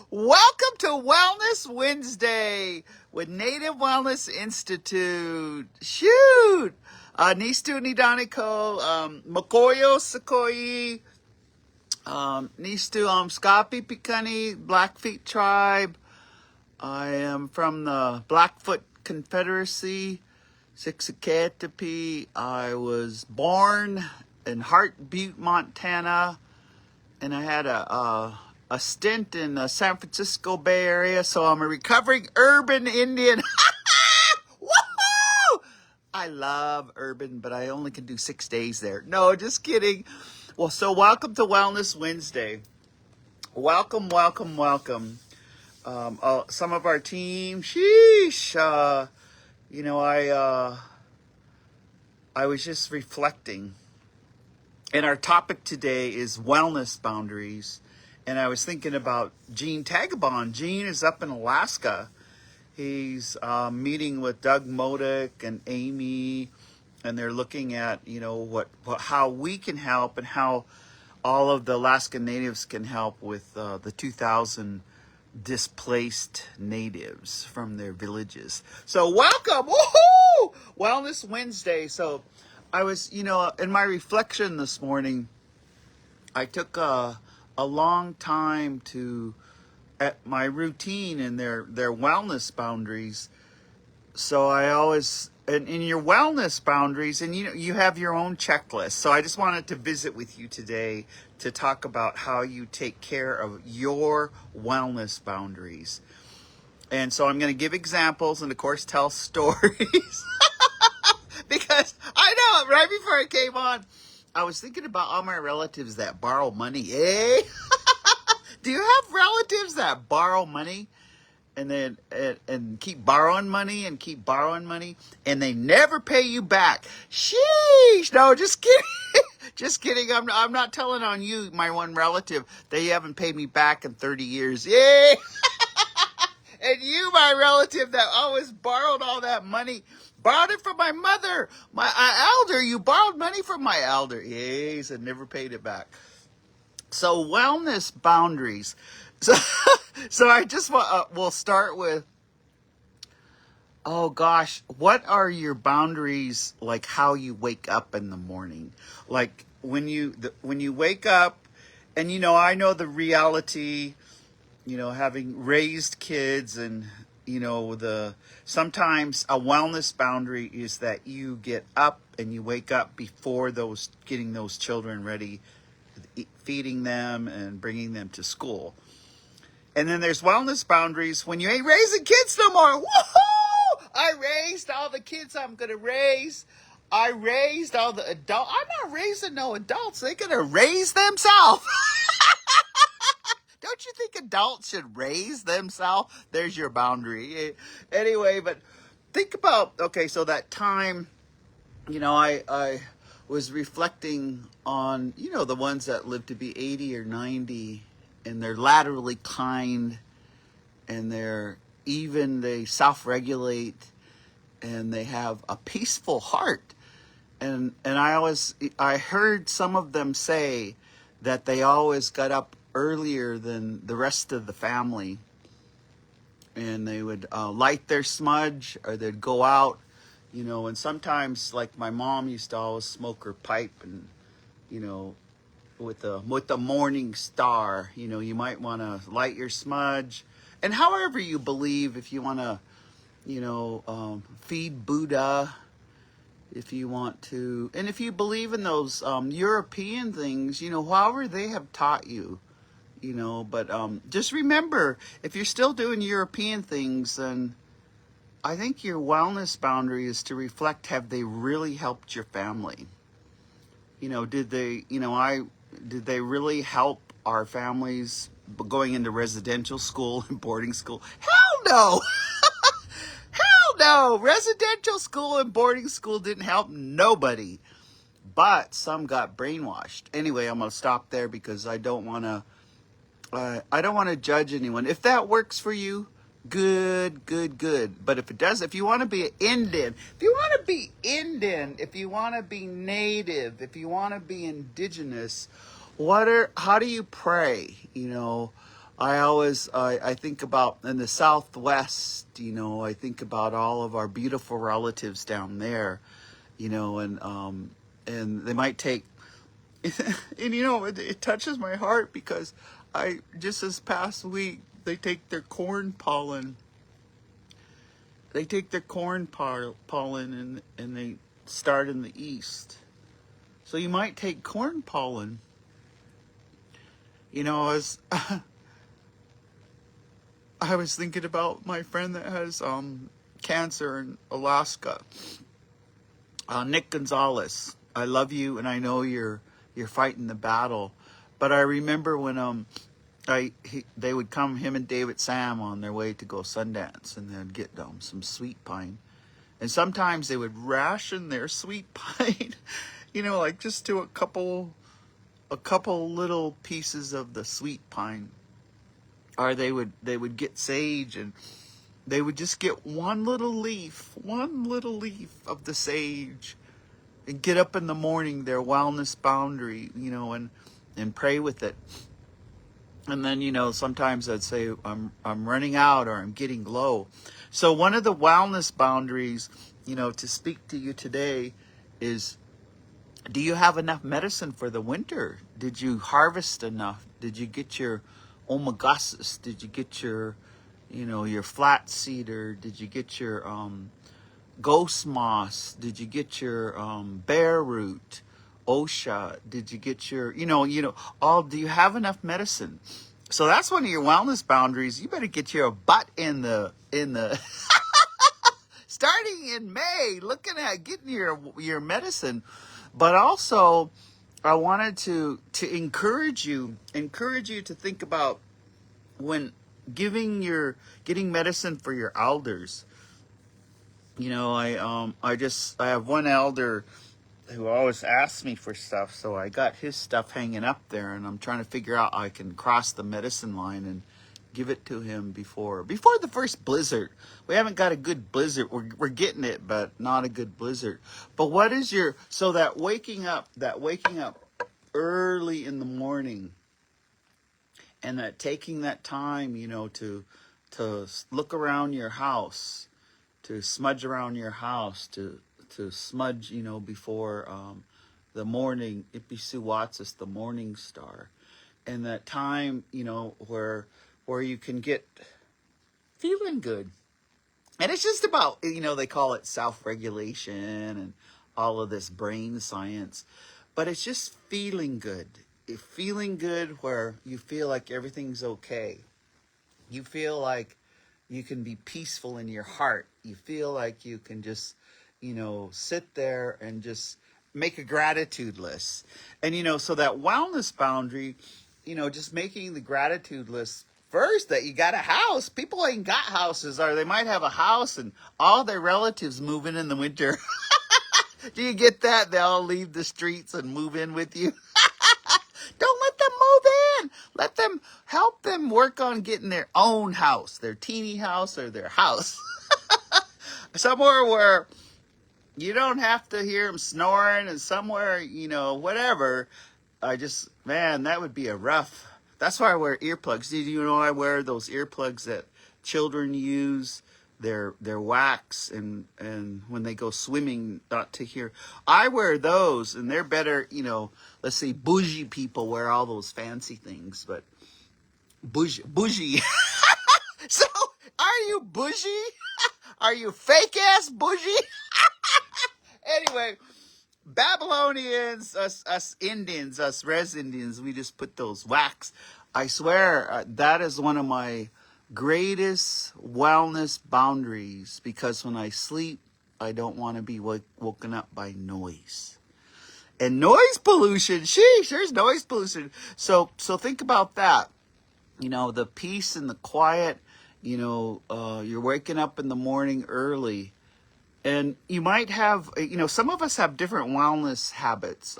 Welcome to Wellness Wednesday with Native Wellness Institute. Shoot! Nistu Nidaniko, Makoyo Sakoi, Nistu Skapi Pikani, Blackfeet Tribe. I am from the Blackfoot Confederacy, Siksikatepi. I was born in Hart Butte, Montana, and I had a stint in the San Francisco Bay Area, so I'm a recovering urban Indian. Woohoo! I love urban, but I only can do 6 days there. No, just kidding. Well, so welcome to Wellness Wednesday. Welcome, welcome, welcome. Some of our team, sheesh. I was just reflecting. And our topic today is wellness boundaries. And I was thinking about Gene Tagabon. Gene is up in Alaska. He's meeting with Doug Modick and Amy, and they're looking at, how we can help and how all of the Alaska Natives can help with the 2,000 displaced natives from their villages. So welcome, woohoo! Wellness Wednesday. So I was, in my reflection this morning, I took a long time at my routine and their wellness boundaries. So I always, and in your wellness boundaries, and you have your own checklist. So I just wanted to visit with you today to talk about how you take care of your wellness boundaries. And so I'm going to give examples and of course tell stories because I know right before I came on, I was thinking about all my relatives that borrow money, eh? Do you have relatives that borrow money and then and keep borrowing money and keep borrowing money and they never pay you back? Sheesh! No, just kidding. Just kidding. I'm not telling on you, my one relative, that you haven't paid me back in 30 years. Yay! And you, my relative that always borrowed all that money, borrowed it from my mother, my elder. You borrowed money from my elder. Yes, and never paid it back. So wellness boundaries. So I just want, we'll start with, oh gosh, what are your boundaries, like how you wake up in the morning? Like when you wake up, and I know the reality, having raised kids, and sometimes a wellness boundary is that you get up and you wake up before getting those children ready, feeding them and bringing them to school. And then there's wellness boundaries when you ain't raising kids no more. Woohoo! I raised all the kids I'm going to raise. I raised all the adults. I'm not raising no adults. They're going to raise themselves. Don't you think adults should raise themselves? There's your boundary. Anyway, but think about, okay, so that time, I was reflecting on, the ones that live to be 80 or 90, and they're laterally kind, and they self-regulate, and they have a peaceful heart. And I heard some of them say that they always got up earlier than the rest of the family, and they would light their smudge, or they'd go out, and sometimes, like my mom used to always smoke her pipe, and with the morning star, you might want to light your smudge, and however you believe, if you want to feed Buddha, if you want to, and if you believe in those European things, however they have taught you, but just remember, if you're still doing European things, then I think your wellness boundary is to reflect, have they really helped your family? Did they really help our families going into residential school and boarding school? Hell no! Hell no! Residential school and boarding school didn't help nobody. But some got brainwashed. Anyway, I'm going to stop there because I don't want to judge anyone. If that works for you, good. But if it does, if you want to be an Indian, if you want to be native, if you want to be indigenous, how do you pray? I think about in the Southwest, I think about all of our beautiful relatives down there, and they might take, and it touches my heart because just this past week, they take their corn pollen, and they start in the east. So you might take corn pollen, as I was thinking about my friend that has cancer in Alaska, Nick Gonzalez. I love you, and I know you're fighting the battle. But I remember when they would come, him and David Sam, on their way to go Sundance, and they'd get some sweet pine, and sometimes they would ration their sweet pine, like just to a couple little pieces of the sweet pine. Or they would get sage, and they would just get one little leaf of the sage, and get up in the morning, their wellness boundary, and pray with it. And then, sometimes I'd say, I'm running out, or I'm getting low. So one of the wellness boundaries, to speak to you today is, do you have enough medicine for the winter? Did you harvest enough? Did you get your omegasis? Did you get your flat cedar? Did you get your ghost moss? Did you get your bear root, osha? Did you get your do you have enough medicine? So that's one of your wellness boundaries. You better get your butt in the starting in May, looking at getting your medicine. But also, I wanted to encourage you to think about when getting medicine for your elders. I have one elder who always asks me for stuff, so I got his stuff hanging up there, and I'm trying to figure out how I can cross the medicine line and give it to him before the first blizzard. We haven't got a good blizzard. We're getting it, but not a good blizzard. But what is that waking up early in the morning, and that taking that time, to look around your house, to smudge around your house, to smudge, before the morning, Ipisuwatsis, the morning star, and that time, where you can get feeling good. And it's just about, they call it self-regulation and all of this brain science, but it's just feeling good. Feeling good where you feel like everything's okay. You feel like you can be peaceful in your heart. You feel like you can just, sit there and just make a gratitude list. And, so that wellness boundary, just making the gratitude list first, that you got a house. People ain't got houses, or they might have a house and all their relatives move in the winter. Do you get that? They all leave the streets and move in with you. Don't let them move in. Let them help them work on getting their own house, their teeny house or their house. Somewhere where you don't have to hear them snoring, and somewhere, whatever. Man, that would be a rough. That's why I wear earplugs. Did you know I wear those earplugs that children use? They're wax, and when they go swimming, not to hear. I wear those, and they're better, let's say bougie people wear all those fancy things, but bougie. So, are you bougie? Are you fake ass bougie? Anyway, Babylonians, us Indians, us res Indians, we just put those wax. I swear, that is one of my greatest wellness boundaries, because when I sleep, I don't want to be woken up by noise. And noise pollution, sheesh, there's noise pollution. So think about that. The peace and the quiet, you're waking up in the morning early. And you might have, some of us have different wellness habits.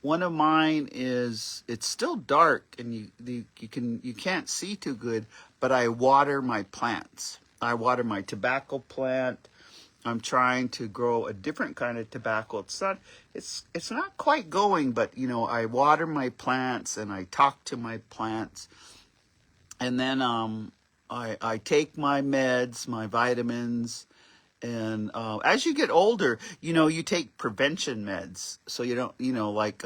One of mine is, it's still dark and you can't see too good, but I water my plants. I water my tobacco plant. I'm trying to grow a different kind of tobacco. It's not quite going, but I water my plants and I talk to my plants. And then I take my meds, my vitamins, and as you get older, you take prevention meds, so you don't, like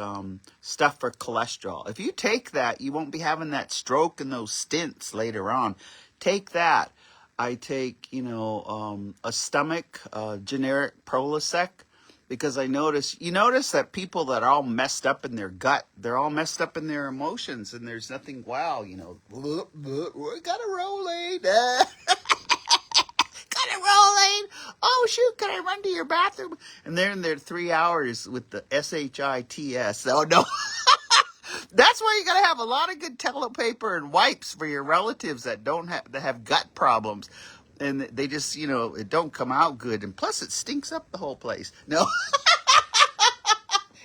stuff for cholesterol. If you take that, you won't be having that stroke and those stents later on. Take that. I take, a stomach, generic Prolosec, because you notice that people that are all messed up in their gut, they're all messed up in their emotions, and there's nothing, wow, we gotta roll it. Got it rolling. Oh shoot, can I run to your bathroom? And they're in there 3 hours with the SHITS. Oh no. That's why you gotta have a lot of good toilet paper and wipes for your relatives that have gut problems. And they just, it don't come out good. And plus it stinks up the whole place. No.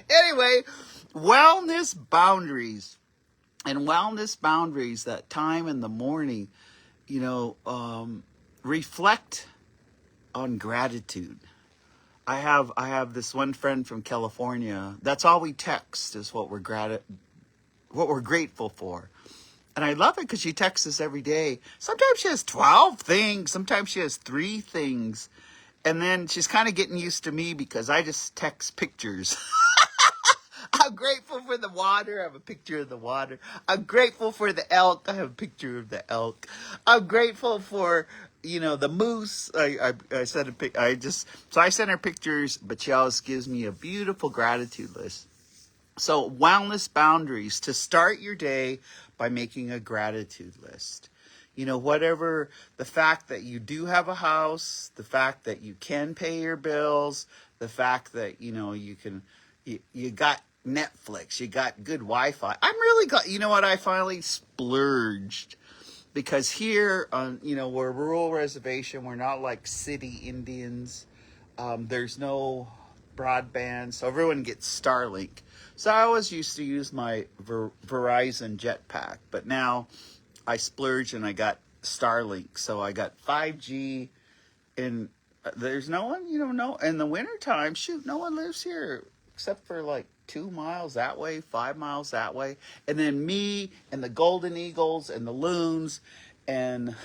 Anyway, wellness boundaries. And wellness boundaries, that time in the morning, reflect on gratitude. I have this one friend from California. That's all we text is what we're grateful for. And I love it because she texts us every day. Sometimes she has 12 things. Sometimes she has 3 things. And then she's kind of getting used to me because I just text pictures. I'm grateful for the water. I have a picture of the water. I'm grateful for the elk. I have a picture of the elk. I'm grateful for, the moose. I sent a pic. I sent her pictures, but she always gives me a beautiful gratitude list. So wellness boundaries, to start your day by making a gratitude list. Whatever, the fact that you do have a house, the fact that you can pay your bills, the fact that, you got Netflix, you got good Wi-Fi. I'm really glad, what, I finally splurged. Because here on, we're a rural reservation, we're not like city Indians. There's no broadband, so everyone gets Starlink. So I always used to use my Verizon Jetpack, but now I splurged and I got Starlink. So I got 5G, and there's no one, no, in the wintertime, shoot, no one lives here except for like 2 miles that way, 5 miles that way. And then me and the Golden Eagles and the Loons and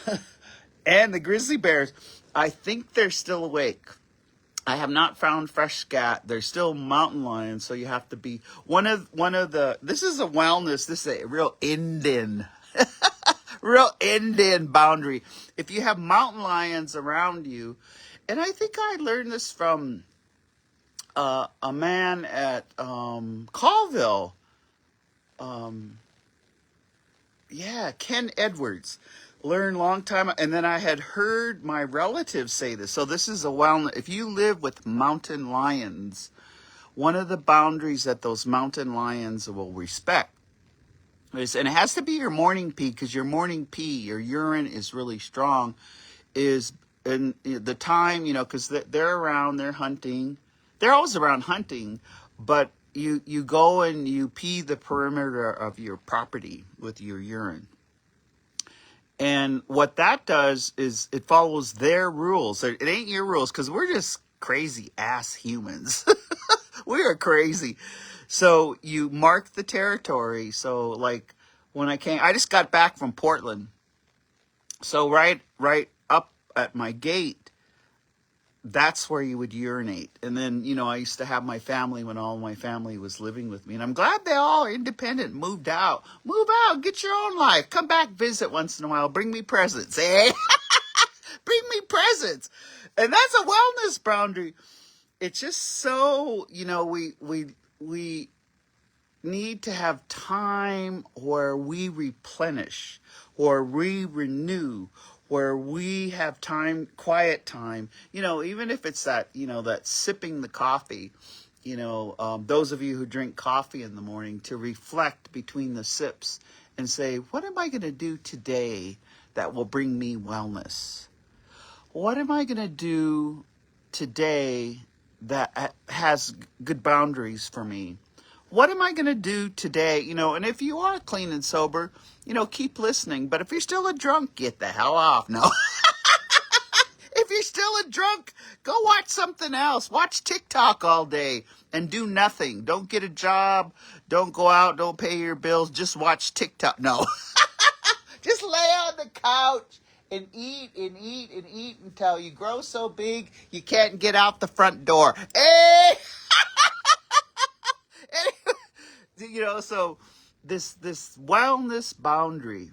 and the Grizzly Bears, I think they're still awake. I have not found fresh scat. There's still mountain lions, so you have to be one of the. This is a wellness. This is a real Indian, real Indian boundary. If you have mountain lions around you, and I think I learned this from a man at Colville. Ken Edwards. Learned long time, and then I had heard my relatives say this. So this is a wellness. If you live with mountain lions, one of the boundaries that those mountain lions will respect is, and it has to be your morning pee, because your morning pee, your urine is really strong, is in the time, because they're around, they're hunting. They're always around hunting, but you go and you pee the perimeter of your property with your urine. And what that does is it follows their rules. It ain't your rules, because we're just crazy ass humans. We are crazy. So you mark the territory. So like when I just got back from Portland. So right up at my gate, that's where you would urinate. And then, I used to have my family when all my family was living with me. And I'm glad they all are independent, moved out. Move out, get your own life. Come back, visit once in a while. Bring me presents, eh? Bring me presents. And that's a wellness boundary. It's just so, we need to have time where we replenish, or we renew, where we have time, quiet time, even if it's that, that sipping the coffee, those of you who drink coffee in the morning, to reflect between the sips and say, what am I going to do today that will bring me wellness? What am I going to do today that has good boundaries for me? What am I going to do today? And if you are clean and sober, keep listening. But if you're still a drunk, get the hell off. No. If you're still a drunk, go watch something else. Watch TikTok all day and do nothing. Don't get a job. Don't go out. Don't pay your bills. Just watch TikTok. No. Just lay on the couch and eat and eat and eat until you grow so big you can't get out the front door. Hey! So this wellness boundary,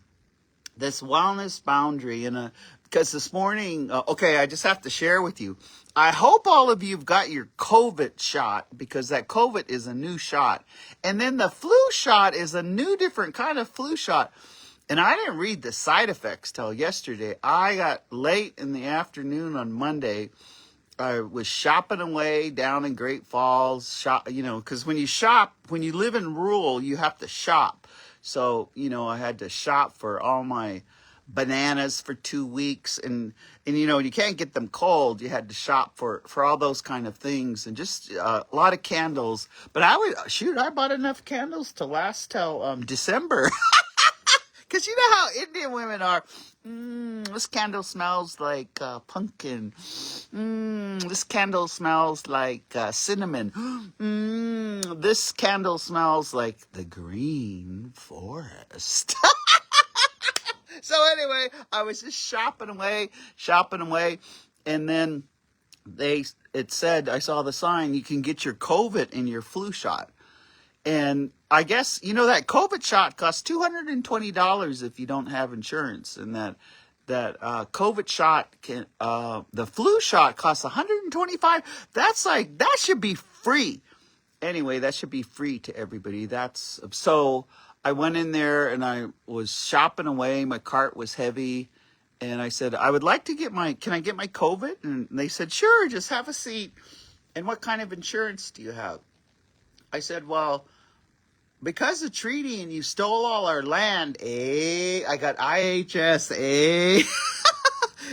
and because this morning, okay, I just have to share with you. I hope all of you've got your COVID shot, because that COVID is a new shot. And then the flu shot is a new different kind of flu shot. And I didn't read the side effects till yesterday. I got late in the afternoon on Monday. I was shopping away down in Great Falls, because when you live in rural, you have to shop. So, I had to shop for all my bananas for 2 weeks, and you can't get them cold. You had to shop for all those kind of things, and just a lot of candles. But I bought enough candles to last till December. Because you know how Indian women are. This candle smells like pumpkin. This candle smells like cinnamon. This candle smells like the green forest. So anyway, I was just shopping away. And then it said, I saw the sign, you can get your COVID and your flu shot. And I guess, that COVID shot costs $220 if you don't have insurance. And that COVID shot the flu shot costs $125. That should be free. Anyway, that should be free to everybody. So I went in there and I was shopping away. My cart was heavy. And I said, I would like to can I get my COVID? And they said, sure, just have a seat. And what kind of insurance do you have? I said, well, because of treaty and you stole all our land, I got IHS,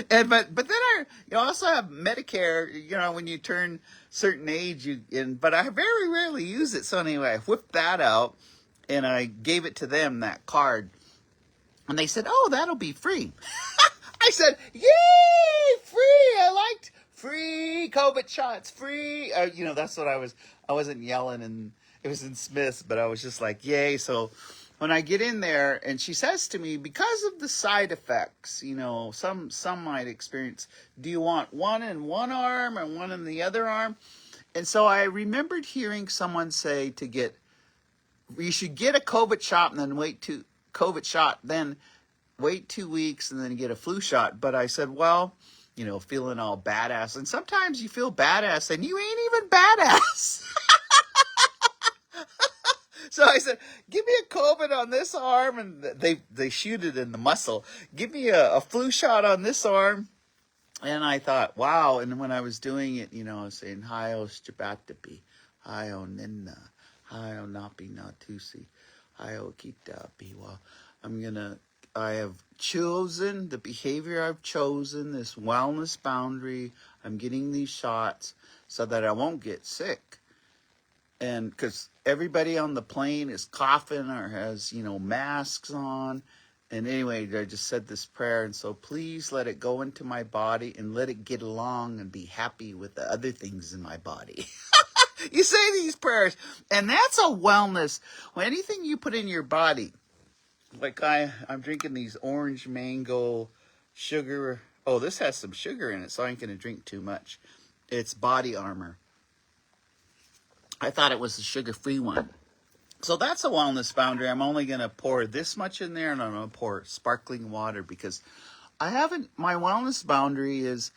and but then you also have Medicare. When you turn certain age, but I very rarely use it. So anyway, I whipped that out and I gave it to them, that card, and they said, "Oh, that'll be free." I said, "Yay, free!" I liked free COVID shots, free. That's what I wasn't yelling, and it was in Smith's, but I was just like, yay. So when I get in there and she says to me, because of the side effects, some might experience, do you want one in one arm and one in the other arm? And so I remembered hearing someone say you should get a COVID shot and then wait 2 weeks and then get a flu shot. But I said, well, feeling all badass. And sometimes you feel badass and you ain't even badass. So I said, give me a COVID on this arm, and they shoot it in the muscle. Give me a flu shot on this arm. And I thought, wow. And when I was doing it, I was saying, Hayo Shabatapi, Hayo Ninna, Hayo Napi Natusi, Hayo Kita Biwa. I have chosen the behavior I've chosen, this wellness boundary. I'm getting these shots so that I won't get sick. And because everybody on the plane is coughing or has, masks on. And anyway, I just said this prayer. And so please let it go into my body and let it get along and be happy with the other things in my body. You say these prayers. And that's a wellness. Well, anything you put in your body. Like I'm drinking these orange mango sugar. Oh, this has some sugar in it, so I ain't going to drink too much. It's Body Armor. I thought it was the sugar-free one. So that's a wellness boundary. I'm only going to pour this much in there, and I'm going to pour sparkling water because my wellness boundary is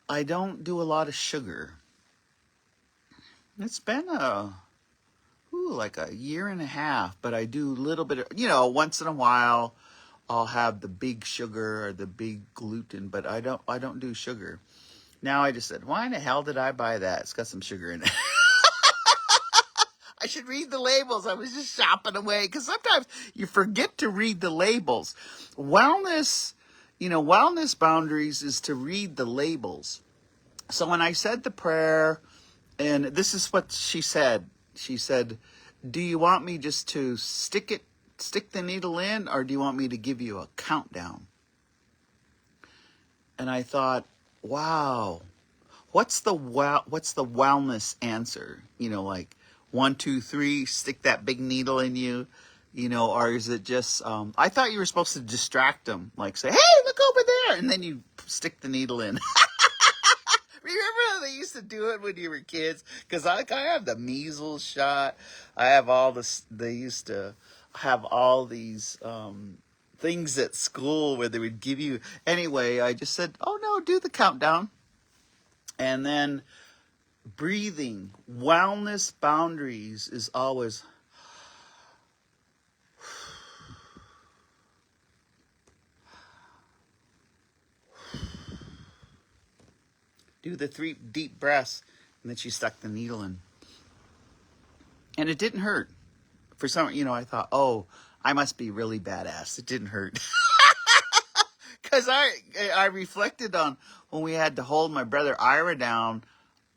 I don't do a lot of sugar. It's been like a year and a half, but I do a little bit of, once in a while I'll have the big sugar or the big gluten, but I don't do sugar. Now I just said, why in the hell did I buy that? It's got some sugar in it. I should read the labels. I was just shopping away because sometimes you forget to read the labels. Wellness boundaries is to read the labels. So when I said the prayer, and this is what she said. She said, do you want me just to stick the needle in, or do you want me to give you a countdown? And I thought, wow, what's the wellness answer? Like 1, 2, 3, stick that big needle in you. Or is it just, I thought you were supposed to distract them, like say, hey, look over there, and then you stick the needle in. Remember how they used to do it when you were kids? Because I have the measles shot. I have all this. They used to have all these things at school where they would give you. Anyway, I just said, oh no, do the countdown. And then breathing, wellness boundaries is always. Do the 3 deep breaths, and then she stuck the needle in. And it didn't hurt. For some, I thought, oh, I must be really badass. It didn't hurt. Because I reflected on when we had to hold my brother Ira down.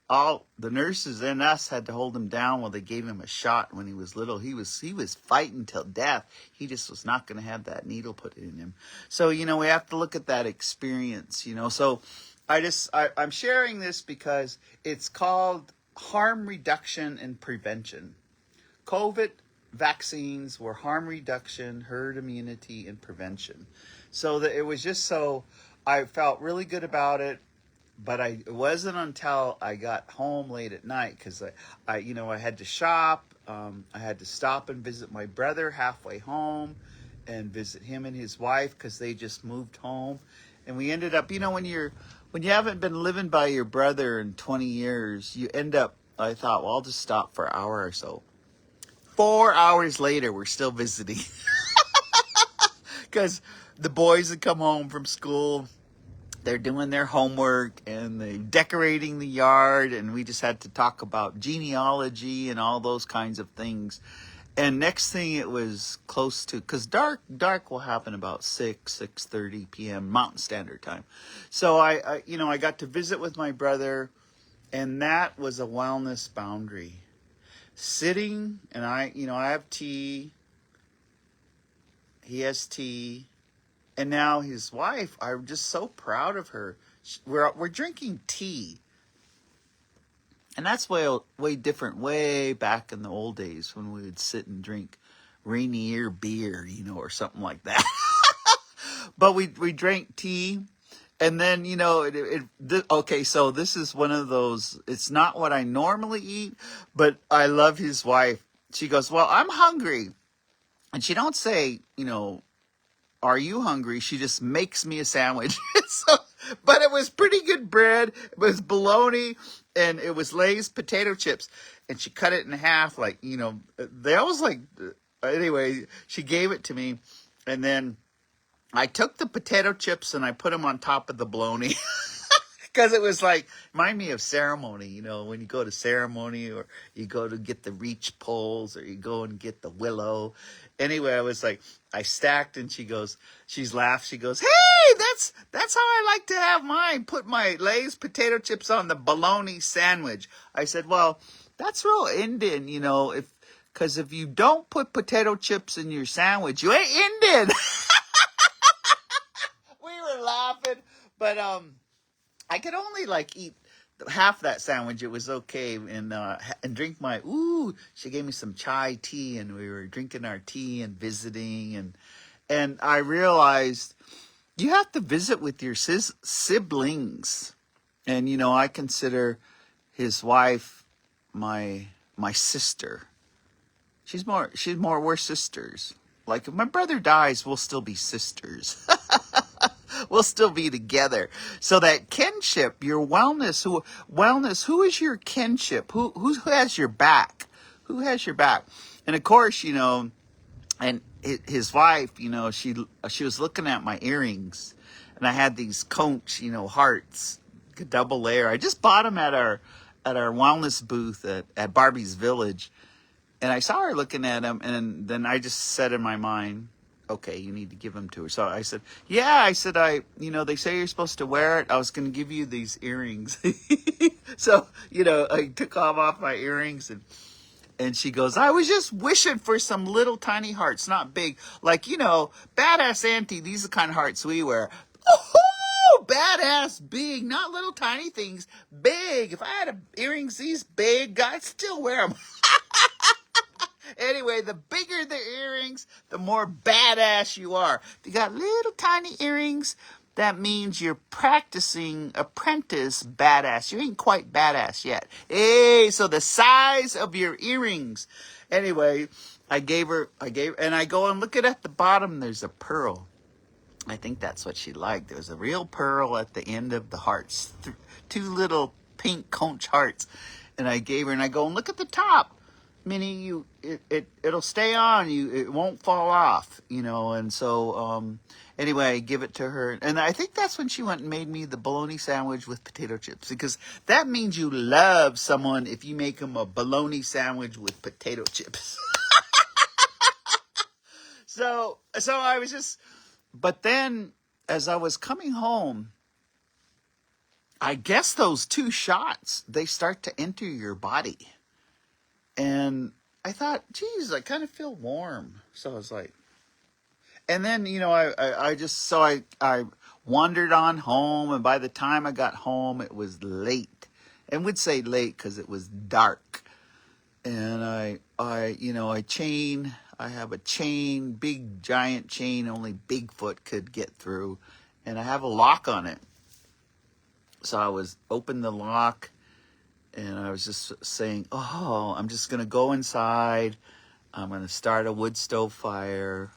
All the nurses and us had to hold him down while they gave him a shot when he was little. He was fighting till death. He just was not going to have that needle put in him. So, we have to look at that experience, So I'm sharing this because it's called harm reduction and prevention. COVID vaccines were harm reduction, herd immunity, and prevention. So that it was just I felt really good about it. But it wasn't until I got home late at night because I had to shop. I had to stop and visit my brother halfway home and visit him and his wife because they just moved home. And we ended up, when you haven't been living by your brother in 20 years, you end up, I thought, well, I'll just stop for an hour or so. 4 hours later, we're still visiting because the boys had come home from school. They're doing their homework and they're decorating the yard, and we just had to talk about genealogy and all those kinds of things. And next thing it was close to, because dark will happen about 6:30 p.m. Mountain Standard Time. So I got to visit with my brother, and that was a wellness boundary. Sitting, and I have tea. He has tea. And now his wife, I'm just so proud of her. We're drinking tea. And that's way different, way back in the old days when we would sit and drink Rainier beer, or something like that. But we drank tea. And then, okay, so this is one of those, it's not what I normally eat, but I love his wife. She goes, well, I'm hungry. And she don't say, are you hungry? She just makes me a sandwich. But it was pretty good bread. It was bologna, and it was Lay's potato chips. And she cut it in half, they always anyway, she gave it to me. And then I took the potato chips and I put them on top of the bologna. Because it was remind me of ceremony, when you go to ceremony or you go to get the reach poles or you go and get the willow. Anyway, I was I stacked, and she's laughed. She goes, hey, that's how I like to have mine. Put my Lay's potato chips on the bologna sandwich. I said, well, that's real Indian, because if you don't put potato chips in your sandwich, you ain't Indian. We were laughing, but I could only eat half that sandwich. It was okay, and drink she gave me some chai tea, and we were drinking our tea and visiting, and I realized you have to visit with your siblings, and I consider his wife my sister. We're sisters. If my brother dies, we'll still be sisters. We'll still be together. So that kinship, your wellness, who is your kinship? Who has your back? Who has your back? And of course, and his wife, she was looking at my earrings, and I had these conch, hearts, double layer. I just bought them at our wellness booth at Barbie's Village, and I saw her looking at them, and then I just said in my mind, okay, you need to give them to her. So I said, yeah, they say you're supposed to wear it. I was going to give you these earrings. So, I took off my earrings, and she goes, I was just wishing for some little tiny hearts, not big. Badass auntie, these are the kind of hearts we wear. Oh, badass big, not little tiny things, big. If I had earrings these big, I'd still wear them. Anyway, the bigger the earrings, the more badass you are. If you got little tiny earrings, that means you're practicing apprentice badass. You ain't quite badass yet. Hey, so the size of your earrings. Anyway, and I go and look at the bottom, there's a pearl. I think that's what she liked. There was a real pearl at the end of the hearts. Two little pink conch hearts. And I gave her, and I go, and look at the top. Minnie, it'll stay on you. It won't fall off, And so, anyway, I give it to her. And I think that's when she went and made me the bologna sandwich with potato chips. Because that means you love someone if you make them a bologna sandwich with potato chips. So I was just... But then, as I was coming home, I guess those 2 shots, they start to enter your body. And I thought, geez, I kind of feel warm. So I was like... And then, I wandered on home. And by the time I got home, it was late. And we'd say late because it was dark. And I have a chain, big giant chain, only Bigfoot could get through, and I have a lock on it. So I was open the lock, and I was just saying, oh, I'm just going to go inside. I'm going to start a wood stove fire.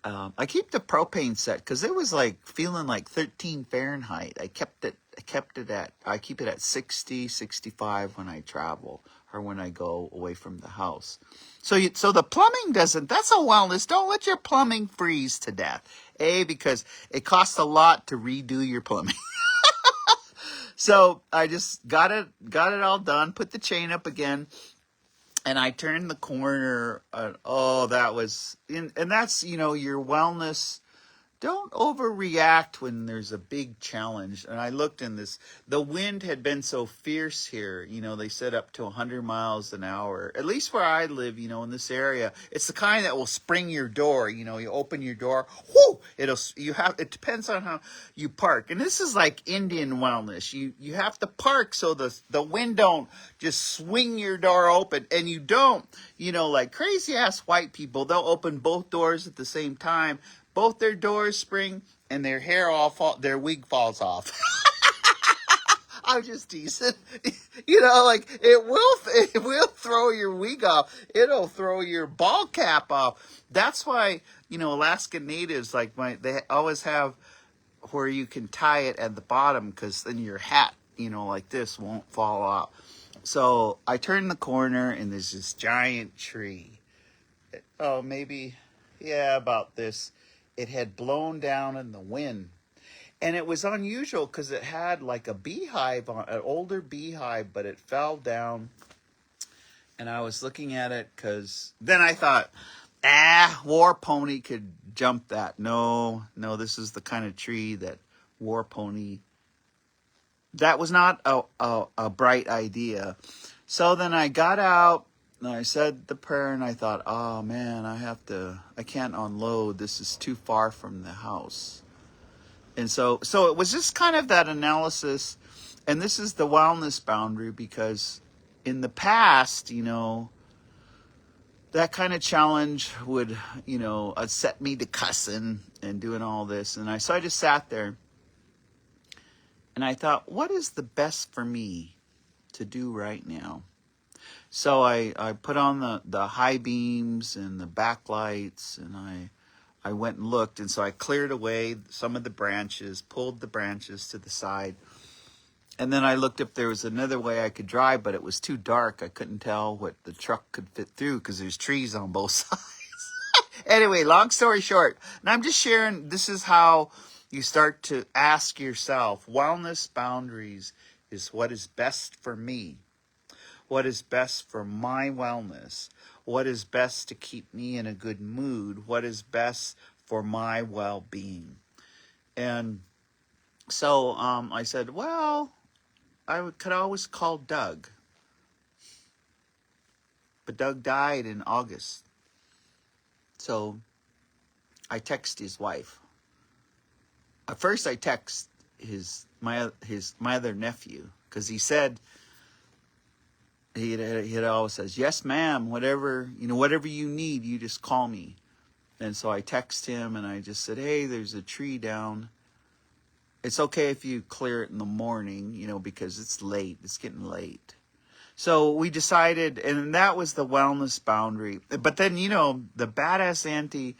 I keep the propane set because it was like feeling like 13 Fahrenheit. I keep it at 60, 65 when I travel or when I go away from the house. So the plumbing that's a wellness. Don't let your plumbing freeze to death. Because it costs a lot to redo your plumbing. So I just got it all done, put the chain up again. And I turned the corner, and that's, your wellness. Don't overreact when there's a big challenge. And I looked the wind had been so fierce here, they said up to 100 miles an hour. At least where I live, in this area, it's the kind that will spring your door. You open your door, whoo, it depends on how you park. And this is like Indian wellness. You have to park so the wind don't just swing your door open. And you don't, like crazy ass white people, they'll open both doors at the same time. Both their doors spring, and their their wig falls off. I'm just teasing. It will throw your wig off. It'll throw your ball cap off. That's why, Alaskan natives, they always have where you can tie it at the bottom, because then your hat, like this, won't fall off. So I turn the corner, and there's this giant tree. Maybe, about this. It had blown down in the wind. And it was unusual because it had like a beehive, an older beehive, but it fell down. And I was looking at it because then I thought, War Pony could jump that. No, this is the kind of tree that War Pony... That was not a bright idea. So then I got out. And I said the prayer, and I thought, oh man, I can't unload. This is too far from the house. And so it was just kind of that analysis. And this is the wellness boundary, because in the past, that kind of challenge would, set me to cussing and doing all this. And so I just sat there, and I thought, what is the best for me to do right now? So I put on the high beams and the backlights, and I went and looked. And so I cleared away some of the branches, pulled the branches to the side. And then I looked if there was another way I could drive, but it was too dark. I couldn't tell what the truck could fit through because there's trees on both sides. Anyway, long story short, and I'm just sharing, this is how you start to ask yourself, wellness boundaries is what is best for me. What is best for my wellness? What is best to keep me in a good mood? What is best for my well-being? And so I said, well, could always call Doug. But Doug died in August. So I text his wife. At first I text my other nephew, because he said, He always says, yes, ma'am, whatever, whatever you need, you just call me. And so I text him and I just said, hey, there's a tree down. It's okay if you clear it in the morning, because it's late. It's getting late. So we decided, and that was the wellness boundary. But then, the badass auntie,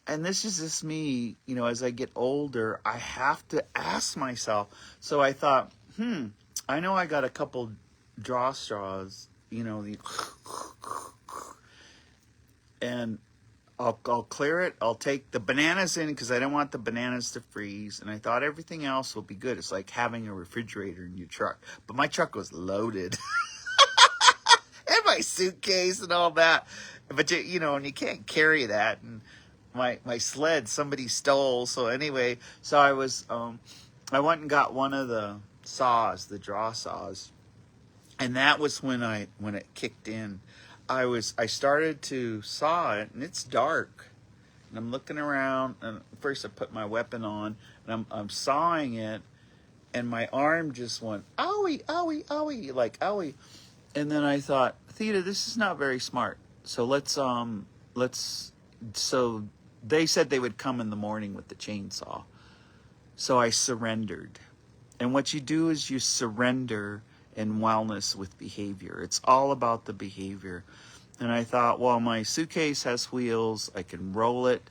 and this is just me, as I get older, I have to ask myself. So I thought, I know I got a couple draw straws, and I'll clear it. I'll take the bananas in because I don't want the bananas to freeze. And I thought everything else will be good. It's like having a refrigerator in your truck. But my truck was loaded. And my suitcase and all that. But, and you can't carry that. And my sled somebody stole. So anyway, so I went and got one of the saws, the draw saws. And that was when it kicked in. I started to saw it, and it's dark. And I'm looking around, and first I put my weapon on, and I'm sawing it, and my arm just went, owie, owie, owie, like owie. And then I thought, Theta, this is not very smart. So so they said they would come in the morning with the chainsaw. So I surrendered. And what you do is you surrender in wellness with behavior. It's all about the behavior. And I thought, well, my suitcase has wheels. I can roll it,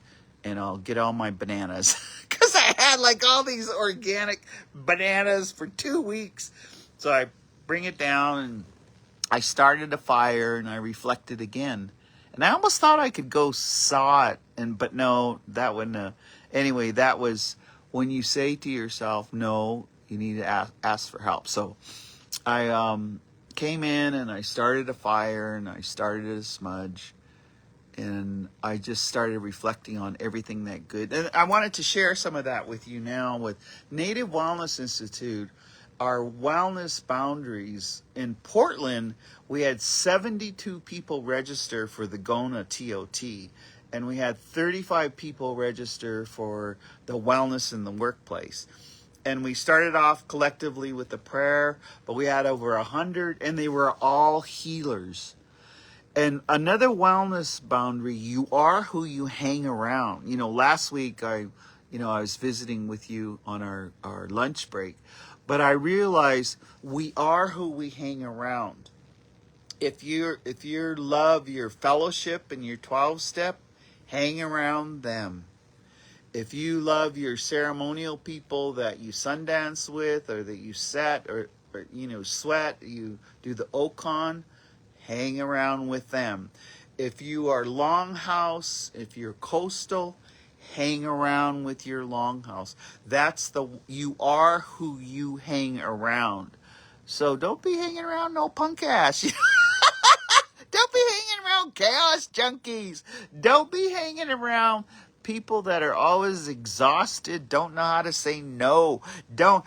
and I'll get all my bananas. Because I had like all these organic bananas for 2 weeks. So I bring it down, and I started a fire, and I reflected again. And I almost thought I could go saw it, but no, that wouldn't. Anyway, that was when you say to yourself, no, you need to ask for help. So I came in and I started a fire and I started a smudge, and I just started reflecting on everything that good. And I wanted to share some of that with you now with Native Wellness Institute, our wellness boundaries. In Portland, we had 72 people register for the GONA TOT, and we had 35 people register for the wellness in the workplace. And we started off collectively with the prayer, but we had over 100, and they were all healers. And another wellness boundary, you are who you hang around. Last week I was visiting with you on our lunch break, but I realized we are who we hang around. If you love your fellowship and your 12-step, hang around them. If you love your ceremonial people that you sundance with, or that you set or sweat, you do the Ocon, hang around with them. If you are longhouse, if you're coastal, hang around with your longhouse. You are who you hang around. So don't be hanging around no punk ass. Don't be hanging around chaos junkies. Don't be hanging around people that are always exhausted, don't know how to say no. I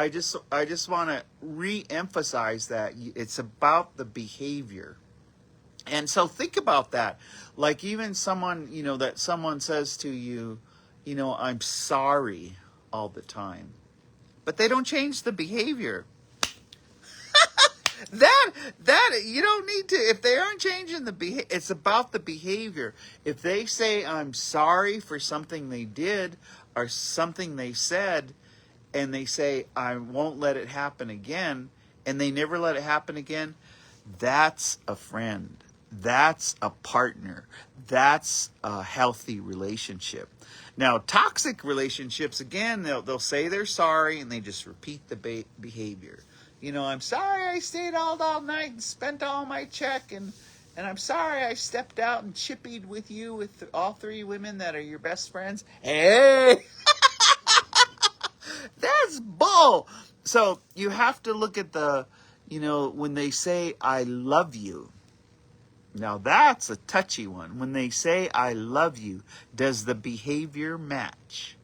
just want to re-emphasize that it's about the behavior. And so think about that. Like even someone, that someone says to you, I'm sorry all the time, but they don't change the behavior. That you don't need to, if they aren't changing the behavior, it's about the behavior. If they say I'm sorry for something they did or something they said, and they say I won't let it happen again, and they never let it happen again, that's a friend. That's a partner. That's a healthy relationship. Now, toxic relationships, again, they'll say they're sorry and they just repeat the behavior. I'm sorry I stayed all night and spent all my check, and I'm sorry I stepped out and chippied with you with all 3 women that are your best friends. Hey! That's bull! So you have to look at when they say, I love you. Now that's a touchy one. When they say, I love you, does the behavior match?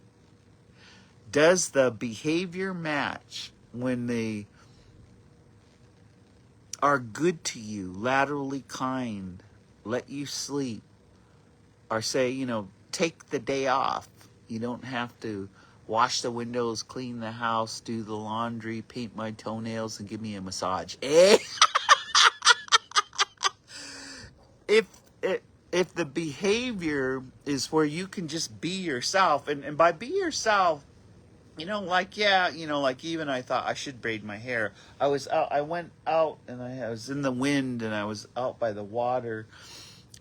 Does the behavior match when they are good to you, laterally kind, let you sleep, or say, take the day off. You don't have to wash the windows, clean the house, do the laundry, paint my toenails, and give me a massage. Eh? if it, if the behavior is where you can just be yourself, and by be yourself, like, yeah, like, even I thought I should braid my hair. I went out, and I was in the wind, and I was out by the water,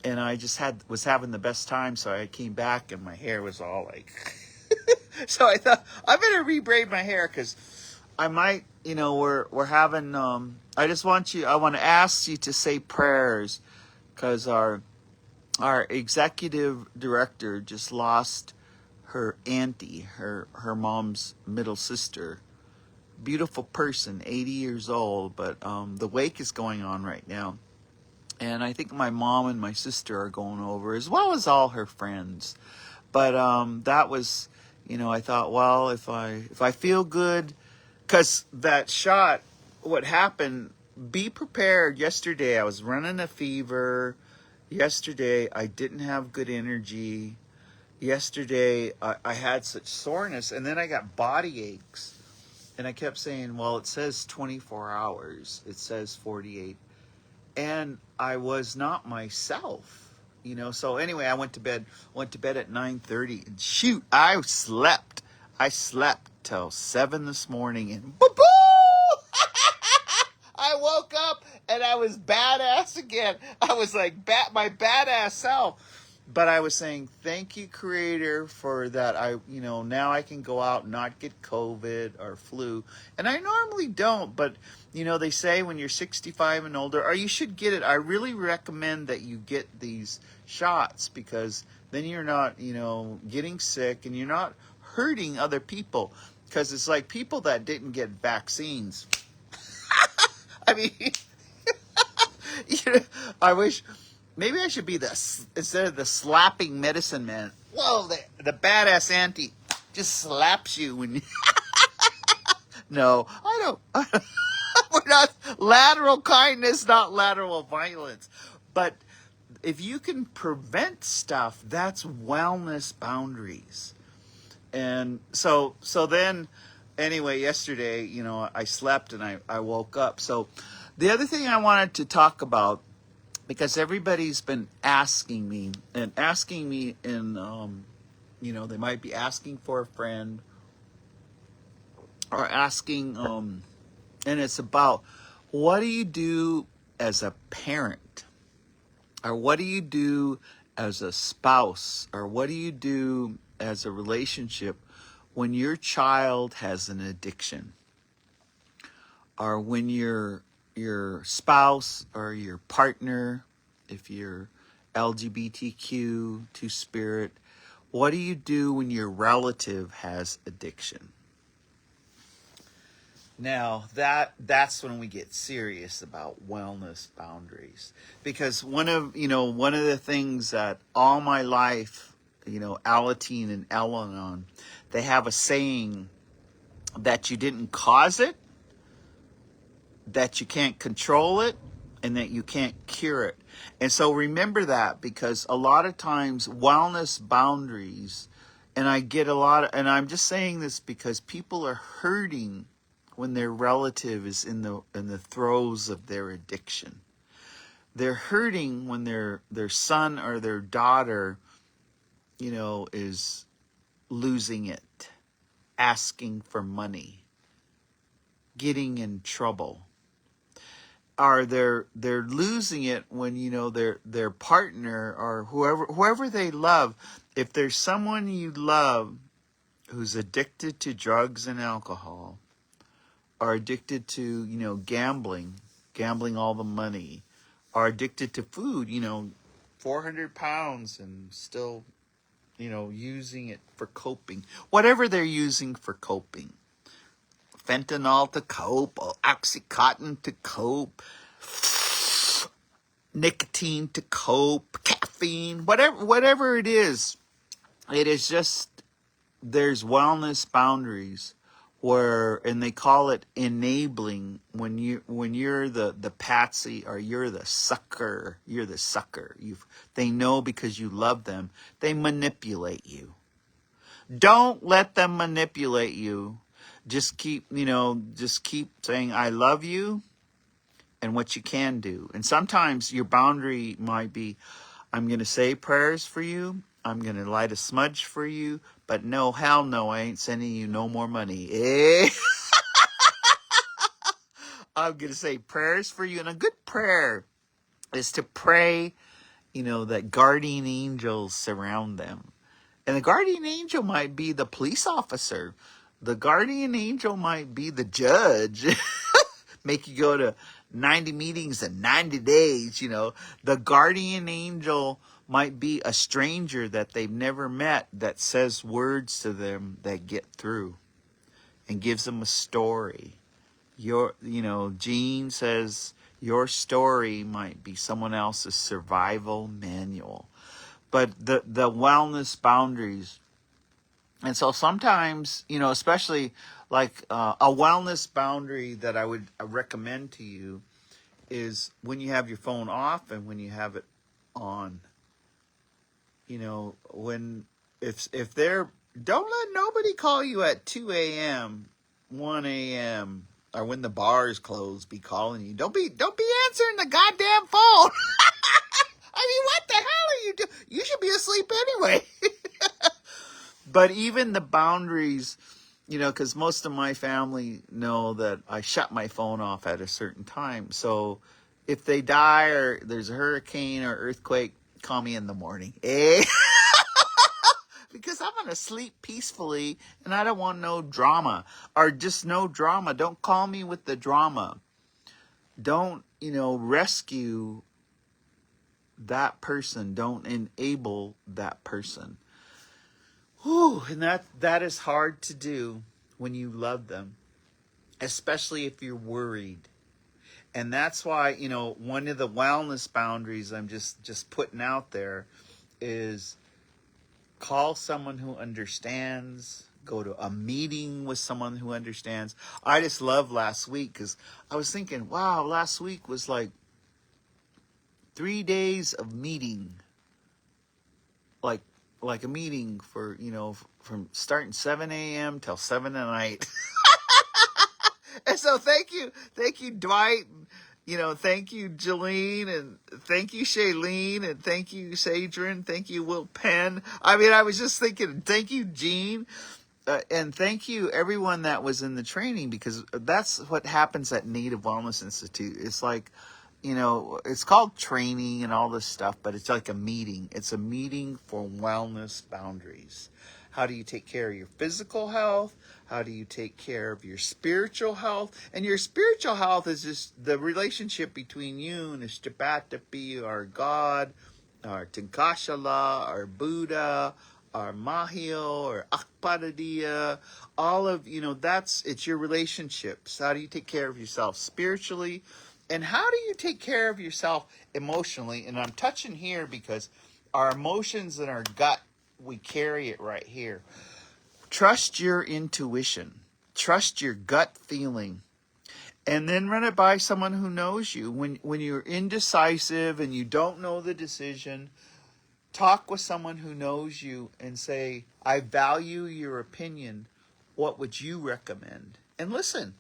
and I just was having the best time. So I came back, and my hair was all like, so I thought I better re-braid my hair, because I might, we're having, I want to ask you to say prayers, because our executive director just lost her auntie, her mom's middle sister. Beautiful person, 80 years old, but the wake is going on right now. And I think my mom and my sister are going over, as well as all her friends. But that was, I thought, well, if I feel good, because that shot, what happened, be prepared. Yesterday I was running a fever. Yesterday I didn't have good energy. Yesterday I had such soreness, and then I got body aches. And I kept saying, well, it says 24 hours. It says 48. And I was not myself, So anyway, I went to bed at 9:30, and shoot, I slept till 7 this morning, and boo-boo! I woke up and I was badass again. I was like my badass self. But I was saying, thank you, Creator, for that. Now I can go out and not get COVID or flu. And I normally don't, but, they say when you're 65 and older, or you should get it. I really recommend that you get these shots, because then you're not, getting sick, and you're not hurting other people. Because it's like people that didn't get vaccines. I mean, I wish... Maybe I should be instead of the slapping medicine man. Whoa, the badass auntie just slaps you when you... No, I don't. We're not lateral kindness, not lateral violence. But if you can prevent stuff, that's wellness boundaries. And so then, anyway, yesterday, I slept and I woke up. So the other thing I wanted to talk about, because everybody's been asking me, and they might be asking for a friend, or asking, and it's about, what do you do as a parent? Or what do you do as a spouse? Or what do you do as a relationship when your child has an addiction? Or when your spouse or your partner, if you're LGBTQ, two-spirit, what do you do when your relative has addiction? Now, that's when we get serious about wellness boundaries. Because one of the things that all my life, Alateen and Al-Anon, they have a saying that you didn't cause it, that you can't control it, and that you can't cure it. And so remember that, because a lot of times wellness boundaries, and I'm just saying this because people are hurting when their relative is in the throes of their addiction. They're hurting when their son or their daughter, is losing it, asking for money, getting in trouble. Or they're losing it when their partner or whoever they love. If there's someone you love who's addicted to drugs and alcohol, or addicted to gambling all the money, or addicted to food, 400 pounds and still using it for coping, whatever they're using for coping. Fentanyl to cope, Oxycontin to cope, nicotine to cope, caffeine, whatever it is just, there's wellness boundaries where, and they call it enabling, when you're the patsy, or you're the sucker. They know because you love them, they manipulate you. Don't let them manipulate you. Just keep saying, I love you and what you can do. And sometimes your boundary might be, I'm going to say prayers for you. I'm going to light a smudge for you. But no, hell no, I ain't sending you no more money. I'm going to say prayers for you. And a good prayer is to pray, that guardian angels surround them. And the guardian angel might be the police officer. The guardian angel might be the judge. Make you go to 90 meetings in 90 days, The guardian angel might be a stranger that they've never met that says words to them that get through and gives them a story. Gene says your story might be someone else's survival manual. But the wellness boundaries. And so sometimes, especially like a wellness boundary that I would recommend to you is when you have your phone off and when you have it on. When if they're don't let nobody call you at 2 a.m., 1 a.m., or when the bar is closed be calling you. Don't be answering the goddamn phone. I mean, what the hell are you doing? You should be asleep anyway. But even the boundaries, because most of my family know that I shut my phone off at a certain time. So if they die or there's a hurricane or earthquake, call me in the morning. Because I'm going to sleep peacefully and I don't want no drama. Or just no drama. Don't call me with the drama. Don't, rescue that person. Don't enable that person. Whew, and that is hard to do when you love them, especially if you're worried. And that's why, one of the wellness boundaries I'm just putting out there is call someone who understands, go to a meeting with someone who understands. I just love last week because I was thinking, wow, last week was like 3 days of meeting. Like a meeting for, from starting 7 a.m. till 7 at night. And so thank you, Dwight. Thank you, Jolene, and thank you, Shailene, and thank you, Sadrin. Thank you, Will Penn. I mean, I was just thinking, thank you, Gene. And thank you, everyone that was in the training, because that's what happens at Native Wellness Institute. It's like, it's called training and all this stuff, but it's like a meeting. It's a meeting for wellness boundaries. How do you take care of your physical health? How do you take care of your spiritual health? And your spiritual health is just the relationship between you and Ishtapatapi, or God, or Tinkashala, or Buddha, or Mahil, or Akpadadia. All of, it's your relationships. How do you take care of yourself spiritually? And how do you take care of yourself emotionally? And I'm touching here because our emotions and our gut, we carry it right here. Trust your intuition. Trust your gut feeling. And then run it by someone who knows you. When you're indecisive and you don't know the decision, talk with someone who knows you and say, I value your opinion. What would you recommend? And listen.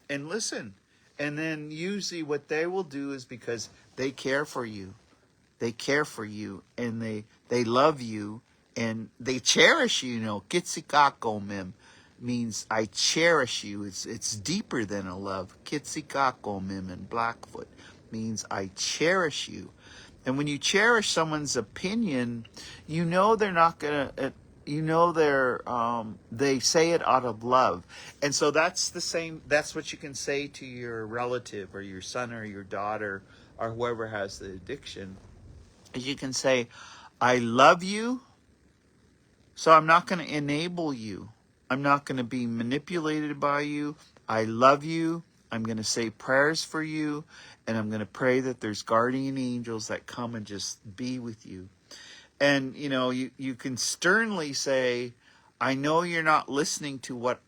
And then usually what they will do is because they care for you. They care for you and they love you and they cherish you. Kitsikako mem means I cherish you. It's deeper than a love. Kitsikako mem in Blackfoot means I cherish you. And when you cherish someone's opinion, they're not gonna. They say it out of love. And so that's the same. That's what you can say to your relative or your son or your daughter or whoever has the addiction. You can say, I love you, so I'm not going to enable you. I'm not going to be manipulated by you. I love you. I'm going to say prayers for you, and I'm going to pray that there's guardian angels that come and just be with you. And, you can sternly say, I know you're not listening to what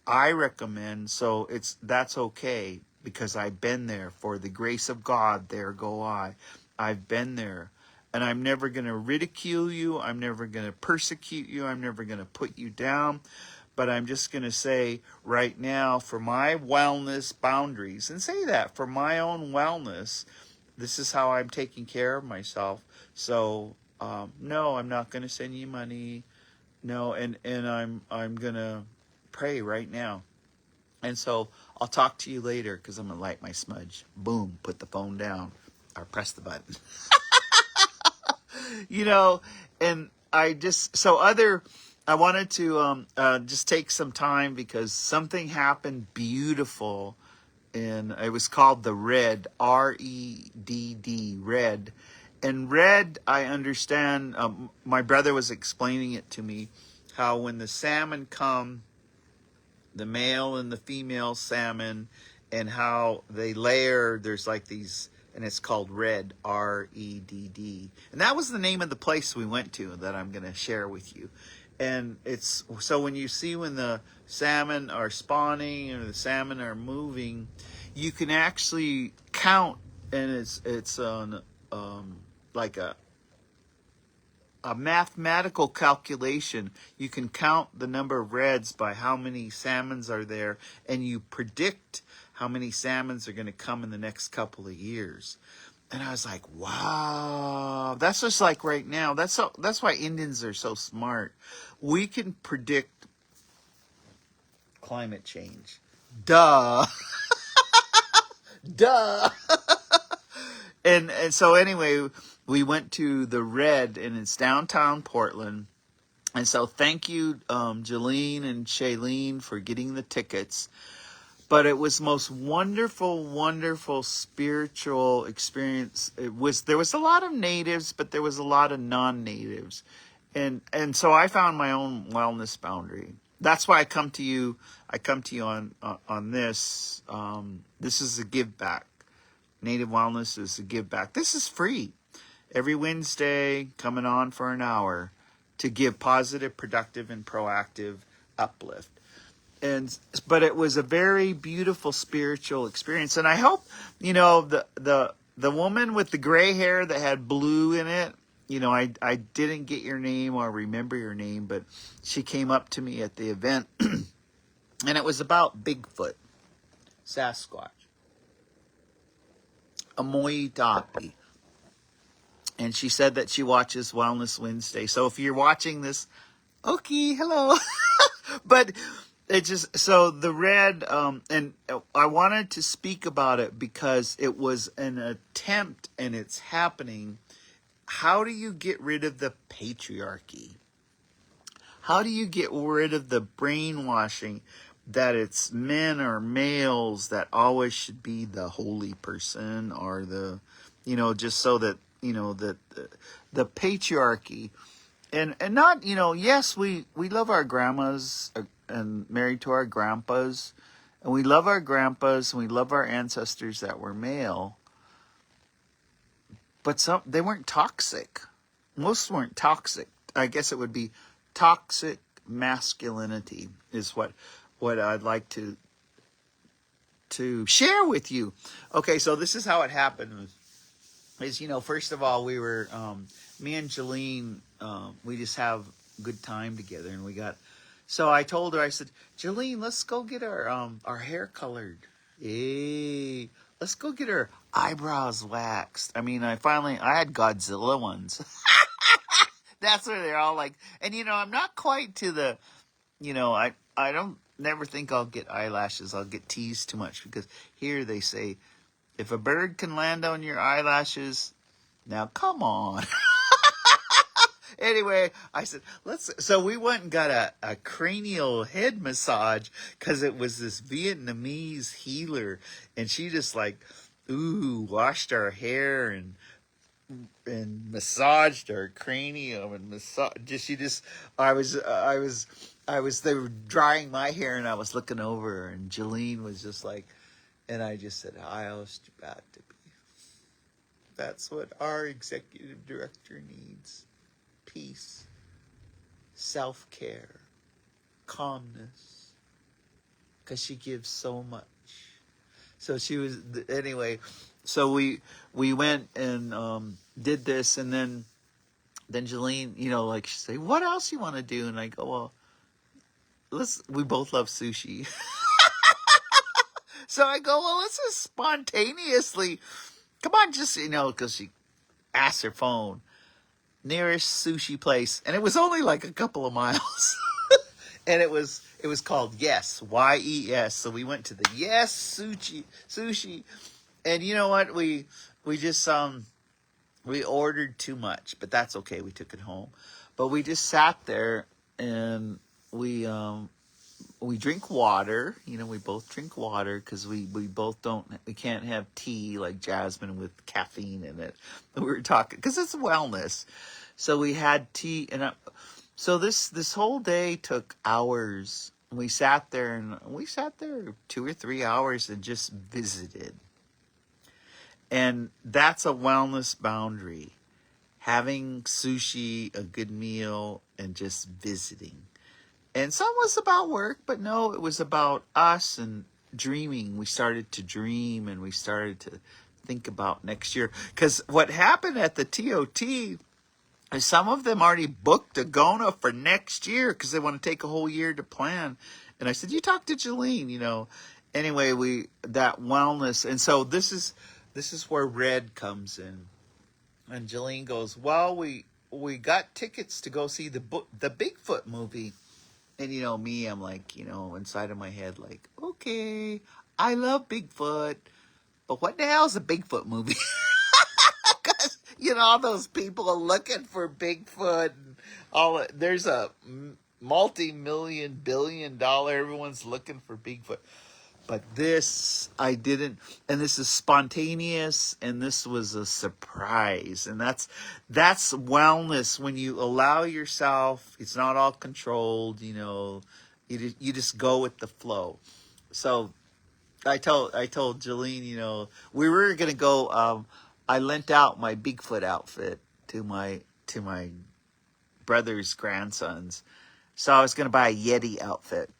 I recommend, so that's okay, because I've been there. For the grace of God, there go I. I've been there. and I'm never going to ridicule you. I'm never going to persecute you. I'm never going to put you down. But I'm just going to say right now, for my wellness boundaries, and say that for my own wellness, this is how I'm taking care of myself. So no, I'm not going to send you money. No, and I'm going to pray right now. And so I'll talk to you later, because I'm going to light my smudge. Boom, put the phone down or press the button. You know, and I wanted to just take some time, because something happened beautiful, and it was called the Redd, R-E-D-D, Redd. And Redd, I understand, my brother was explaining it to me, how when the salmon come, the male and the female salmon, and how they layer, there's like these, and it's called Redd, R-E-D-D. And that was the name of the place we went to that I'm going to share with you. And it's, so when you see when the salmon are spawning or the salmon are moving, you can actually count, and it's on like a mathematical calculation. You can count the number of redds by how many salmons are there, and you predict how many salmons are going to come in the next couple of years. And I was like, wow, that's just like right now. That's why Indians are so smart. We can predict climate change. Duh. Duh. And so anyway, we went to the Redd, and it's downtown Portland. And so thank you, Jolene and Shailene, for getting the tickets. But it was most wonderful, wonderful spiritual experience. There was a lot of natives, but there was a lot of non-natives. And so I found my own wellness boundary. That's why I come to you. I come to you on this. This is a give back. Native Wellness is a give back. This is free. Every Wednesday, coming on for an hour to give positive, productive, and proactive uplift. But it was a very beautiful spiritual experience. And I hope, the woman with the gray hair that had blue in it, I didn't get your name or remember your name, but she came up to me at the event, and it was about Bigfoot, Sasquatch, Amoitapi. And she said that she watches Wellness Wednesday. So if you're watching this, okay, hello. But it just, so the Redd, and I wanted to speak about it because it was an attempt, and it's happening. How do you get rid of the patriarchy? How do you get rid of the brainwashing that it's men or males that always should be the holy person, or the, just so that, that the patriarchy, and not, yes, we love our grandmas and married to our grandpas, and we love our grandpas, and we love our ancestors that were male, but they weren't toxic. Most weren't toxic. I guess it would be toxic masculinity is what I'd like to share with you. Okay, so this is how it happened. Is, first of all, we were, me and Jolene, we just have good time together, and so I told her, I said, Jolene, let's go get our hair colored. Hey, let's go get our eyebrows waxed. I mean, I had Godzilla ones. That's where they're all like, and I'm not quite to the, I don't never think I'll get eyelashes. I'll get teased too much, because here they say, if a bird can land on your eyelashes, now come on. Anyway, I said, so we went and got a cranial head massage, because it was this Vietnamese healer, and she just washed our hair and massaged our cranium and they were drying my hair, and I was looking over, and Jolene was just like, and I just said, I'll about to be. That's what our executive director needs. Peace, self-care, calmness, because she gives so much. So she was anyway. So we went and did this, and then Jolene, like she say, "What else you want to do?" And I go, "Well, we both love sushi." So I go, "Well, let's just spontaneously, come on, just because she asked her phone, nearest sushi place, and it was only like a couple of miles." And it was called Yes, Yes. So we went to the Yes Sushi, and you know what? We just we ordered too much, but that's okay. We took it home, but we just sat there and we drink water. We both drink water because we both we can't have tea like Jasmine with caffeine in it. We were talking because it's wellness, so we had tea so this whole day took hours. We sat there 2 or 3 hours and just visited. And that's a wellness boundary. Having sushi, a good meal, and just visiting. And some was about work, but no, it was about us and dreaming. We started to dream and we started to think about next year. Because what happened at the TOT, some of them already booked a Gona for next year because they want to take a whole year to plan. And I said, you talk to Jolene, Anyway, that wellness. And so this is where Red comes in. And Jolene goes, well, we got tickets to go see the Bigfoot movie. And me, I'm like, inside of my head, like, okay, I love Bigfoot, but what the hell is a Bigfoot movie? Because all those people are looking for Bigfoot and there's a multi-million billion dollar, everyone's looking for Bigfoot. But this I didn't, and this is spontaneous, and this was a surprise. And that's wellness, when you allow yourself. It's not all controlled, you just go with the flow. So I told Jolene, we were gonna go. I lent out my Bigfoot outfit to my brother's grandsons, so I was gonna buy a Yeti outfit.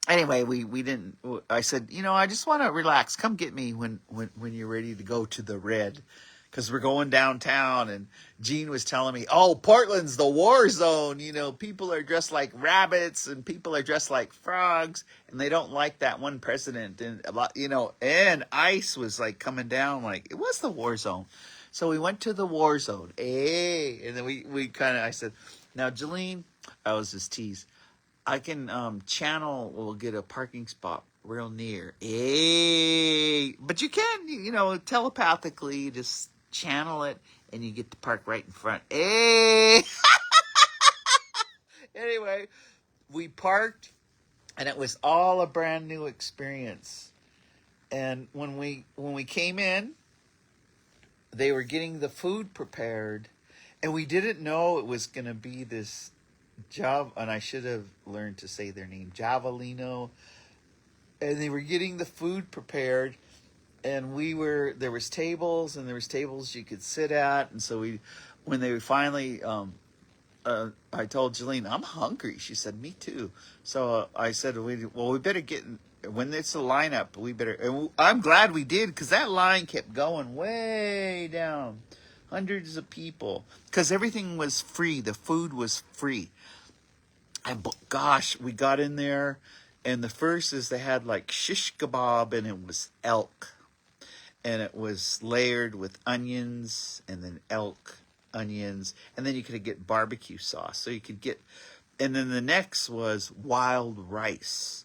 Anyway, we didn't. I said, I just want to relax. Come get me when you're ready to go to the Red, because we're going downtown. And Gene was telling me, oh, Portland's the war zone. People are dressed like rabbits and people are dressed like frogs, and they don't like that one president. And and ICE was like coming down, like it was the war zone. So we went to the war zone. Hey, and then I said, now Jolene, I was just teased. I can we'll get a parking spot real near. Hey, but you can, telepathically just channel it and you get to park right in front. Hey. Anyway, we parked and it was all a brand new experience. And when we came in, they were getting the food prepared, and we didn't know it was going to be this and I should have learned to say their name, Javelino. And they were getting the food prepared, and there was tables, and there was tables you could sit at. And so when they finally, I told Jolene, I'm hungry. She said, me too. So I said, we better get, when it's a lineup, we better, and I'm glad we did, because that line kept going way down. Hundreds of people, because everything was free. The food was free. And gosh, we got in there, and the first is they had like shish kebab, and it was elk, and it was layered with onions, and then elk, onions, and then you could get barbecue sauce. So you could get, and then the next was wild rice.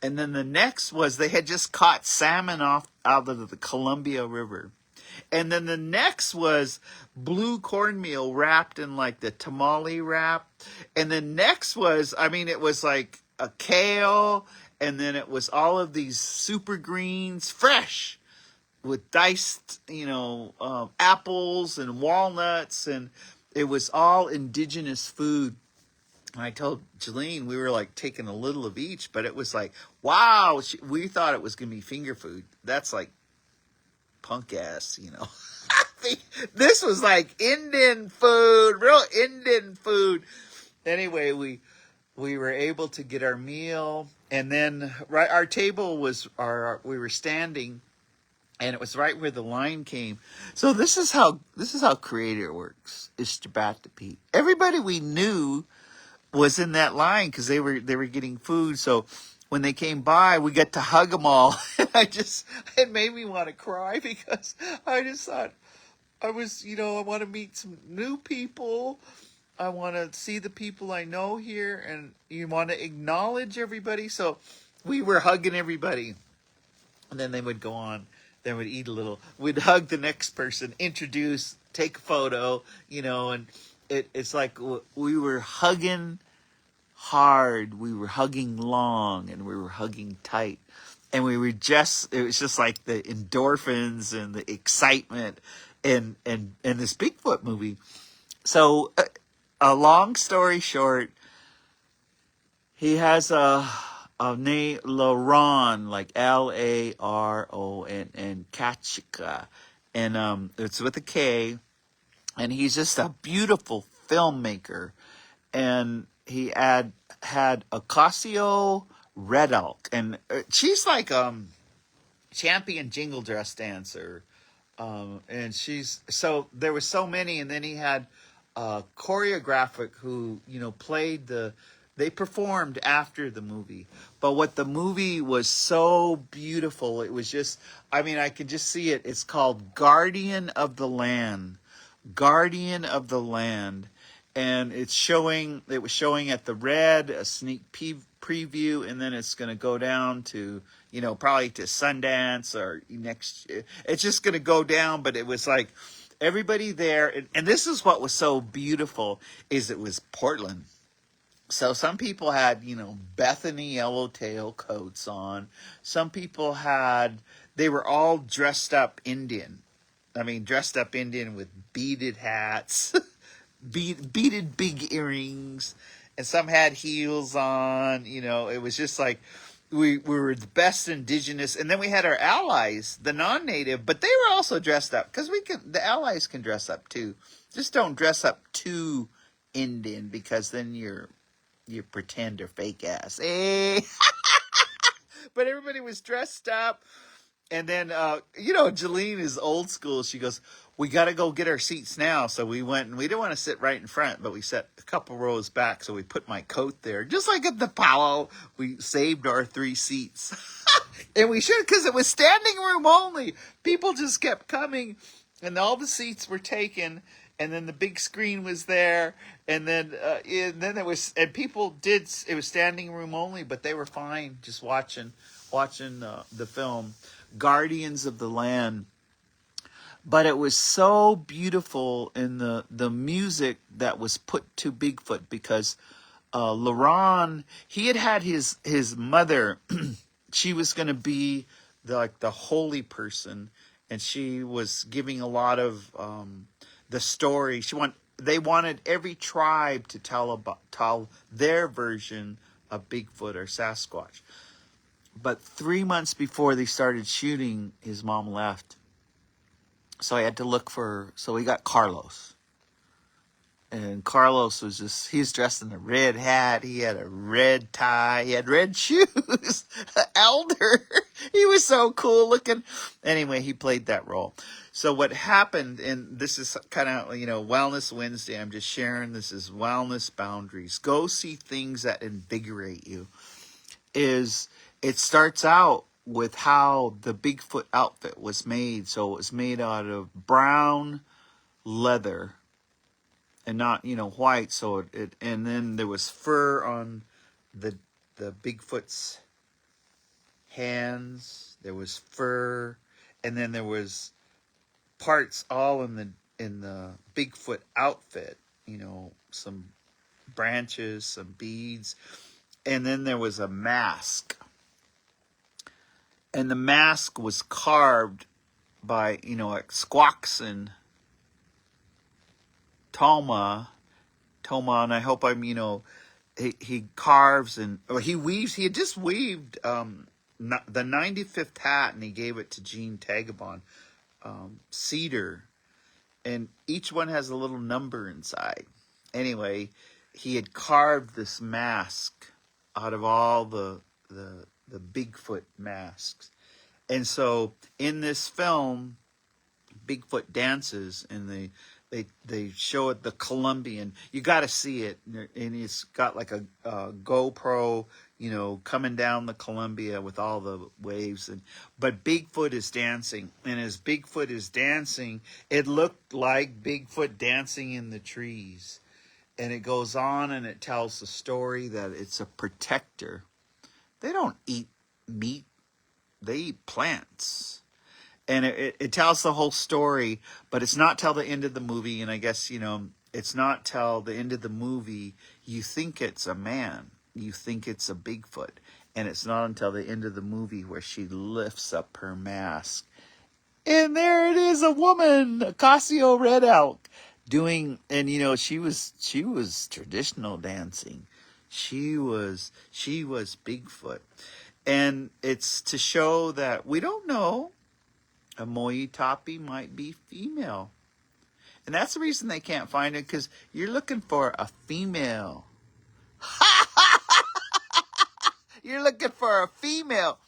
And then the next was they had just caught salmon out of the Columbia River. And then the next was blue cornmeal wrapped in like the tamale wrap. And the next was, it was like a kale. And then it was all of these super greens, fresh, with diced, apples and walnuts. And it was all indigenous food. And I told Jolene, we were like taking a little of each, but it was like, wow, we thought it was going to be finger food. That's like punk ass, This was like Indian food, real Indian food. Anyway, we were able to get our meal, and then right, our table was we were standing, and it was right where the line came. So this is how Creator works. Ishtabatapi. Everybody we knew was in that line because they were getting food. So when they came by, we got to hug them all. And it made me want to cry because I just thought I want to meet some new people. I want to see the people I know here, and you want to acknowledge everybody. So we were hugging everybody, and then they would go on. Then we'd eat a little. We'd hug the next person, introduce, take a photo, and it's like we were hugging hard, we were hugging long, and we were hugging tight. And it was just like the endorphins and the excitement and this Bigfoot movie. So, a long story short, he has a name, Laron, like Laron, and Kachika. And it's with a K. And he's just a beautiful filmmaker. And he had Ocasio Red Elk. And she's like champion jingle dress dancer. And so there was so many, and then he had choreographic who played they performed after the movie. But what the movie was so beautiful, it was just, I could just see it. It's called Guardian of the Land. Guardian of the Land. And it was showing at the Red, a sneak preview, and then it's going to go down to, probably to Sundance or next. It's just going to go down, but it was like everybody there. And this is what was so beautiful, is it was Portland. So some people had, Bethany yellowtail coats on. Some people they were all dressed up Indian. Dressed up Indian with beaded hats. Beaded big earrings, and some had heels on. It was just like we were the best indigenous, and then we had our allies, the non-native, but they were also dressed up because the allies can dress up too. Just don't dress up too Indian, because then you pretend or fake ass. But everybody was dressed up. And then, Jeline is old school. She goes, we got to go get our seats now. So we went, and we didn't want to sit right in front, but we sat a couple rows back. So we put my coat there. Just like at the powwow, we saved our 3 seats. And we should, because it was standing room only. People just kept coming, and all the seats were taken. And then the big screen was there. And then it was, and people it was standing room only, but they were fine just watching the film. Guardians of the Land. But it was so beautiful in the music that was put to Bigfoot, because Laron, he had his mother. She was going to be the holy person, and she was giving a lot of the story. They wanted every tribe to tell their version of Bigfoot or Sasquatch. But 3 months before they started shooting, his mom left. So I had to so we got Carlos. And Carlos he's dressed in a red hat. He had a red tie. He had red shoes. Elder. He was so cool looking. Anyway, he played that role. So what happened, and this is kind of, Wellness Wednesday. I'm just sharing, this is Wellness Boundaries. Go see things that invigorate you. It starts out with how the Bigfoot outfit was made. So it was made out of brown leather and not, white. So and then there was fur on the Bigfoot's hands. There was fur, and then there was parts all in the Bigfoot outfit. Some branches, some beads, and then there was a mask. And the mask was carved by, like Squaxin Toma, and I hope he carves or he weaves. He had just weaved the 95th hat, and he gave it to Gene Tagabon, cedar, and each one has a little number inside. Anyway, he had carved this mask out of all the Bigfoot masks. And so in this film, Bigfoot dances, and they show it the Colombian. You got to see it, and it's got like a GoPro, coming down the Columbia with all the waves, but Bigfoot is dancing, and as Bigfoot is dancing, it looked like Bigfoot dancing in the trees, and it goes on and it tells the story that it's a protector. They don't eat meat; they eat plants. And it tells the whole story, but it's not till the end of the movie. And I guess, it's not till the end of the movie you think it's a man. You think it's a Bigfoot. And it's not until the end of the movie where she lifts up her mask. And there it is, a woman, a Casio Red Elk, doing, and she was traditional dancing. She was Bigfoot. And it's to show that we don't know. A Moitapi might be female. And that's the reason they can't find it, because you're looking for a female. You're looking for a female.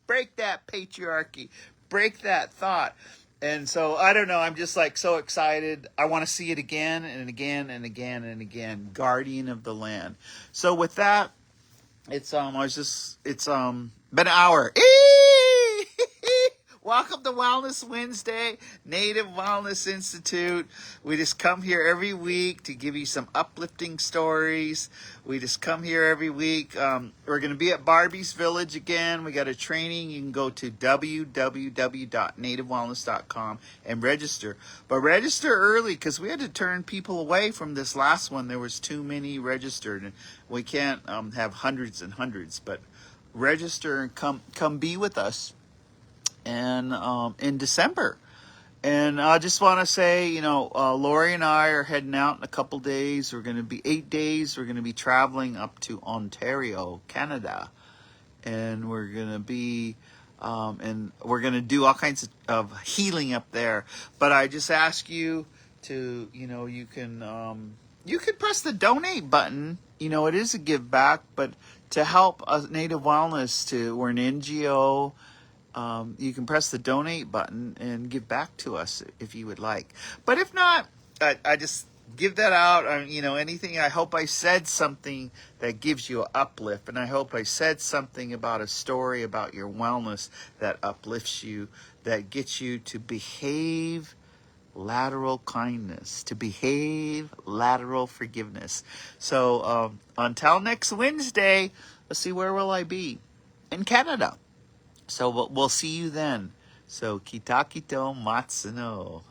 Break that patriarchy. Break that thought. And so, I don't know, I'm just like so excited. I want to see it again and again and again and again. Guardian of the Land. So with that, it's been an hour. Welcome to Wellness Wednesday, Native Wellness Institute. We just come here every week to give you some uplifting stories. We just come here every week. We're going to be at Barbie's Village again. We got a training. You can go to www.nativewellness.com and register. But register early, because we had to turn people away from this last one. There was too many registered, and we can't have hundreds and hundreds. But register and come be with us. And in December. And I just want to say, Lori and I are heading out in a couple days. We're going to be 8 days. We're going to be traveling up to Ontario, Canada. And we're going to be, and we're going to do all kinds of healing up there. But I just ask you to, you can press the donate button. It is a give back, but to help us, Native Wellness, we're an NGO. You can press the donate button and give back to us if you would like. But if not, I just give that out. Anything. I hope I said something that gives you an uplift. And I hope I said something about a story about your wellness that uplifts you, that gets you to behave lateral kindness, to behave lateral forgiveness. So until next Wednesday, let's see, where will I be? In Canada. So we'll see you then. So, kitakito matsuno.